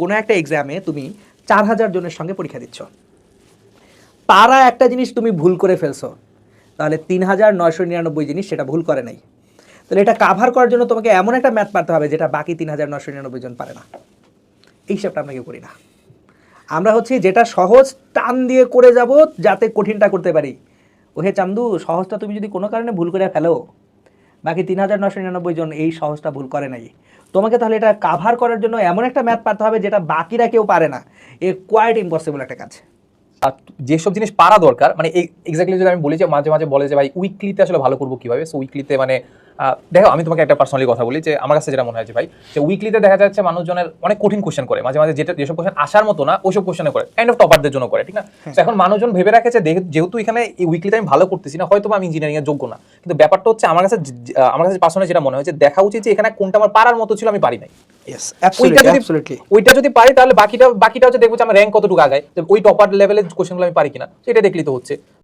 কোনো একটা এক্সামে তুমি 4000 জনের সঙ্গে পরীক্ষা দিচ্ছ, তারা একটা জিনিস তুমি ভুল করে ফেলছো, তাহলে 3999 জিনিস সেটা ভুল করে নাই। তাহলে এটা কাভার করার জন্য তোমাকে এমন একটা ম্যাথ পারতে হবে যেটা বাকি 3999 জন পারে না। এই হিসাবটা আমরা কেউ করি না। আমরা হচ্ছে যেটা সহজ টান দিয়ে করে যাব যাতে কঠিনটা করতে পারি। ওহে চান্দু, সহজটা তুমি যদি কোনো কারণে ভুল করে ফেলো, বাকি 3999 জন এই সহজটা ভুল করে নাই। তোমাকে তাহলে এটা কাভার করার জন্য এমন একটা ম্যাথ পারতে হবে যেটা বাকিরা কেউ পারে না। এ কোয়াইট ইম্পসিবল একটা কাজ। আর যেসব জিনিস পারা দরকার, মানে এক্স্যাক্টলি যদি আমি বলি যে মাঝে মাঝে বলে যে ভাই উইকলিতে আসলে ভালো করবো কিভাবে, সো উইকলিতে মানে দেখো আমি তোমাকে একটা পার্সোনালি কথা বলি যে আমার কাছে যেটা মনে হয় যে ভাই, যে উইকলিতে দেখা যাচ্ছে মানুষজনের অনেক কঠিন কোশ্চেন করে, মাঝে মাঝে যেসব কোশ্চেন আসার মতো না ওইসব কোশ্চেনে করে, কাইন্ড অফ টপারদের জন্য করে, ঠিক না? তো এখন মানুষজন ভেবে রাখে যে যেহেতু এখানে এই উইকলিতে আমি ভালো করতেছি না, হয়তো আমি ইঞ্জিনিয়ারিং এর যোগ্য না। কিন্তু ব্যাপারটা হচ্ছে আমার কাছে পার্সোনালি যেটা মনে হয় যে দেখা উচিত যে এখানে কোনটা আমার পারার মতো ছিল আমি পারি নাই। Yes, absolutely. ওইটা যদি পারি তাহলে বাকিটা হচ্ছে দেখবো যে আমার র্যাঙ্ক কতটুকু আগায়, ওই টপার লেভেলের কোশ্চেনগুলো আমি পারি কিনা সেটা দেখলেই তো হচ্ছে।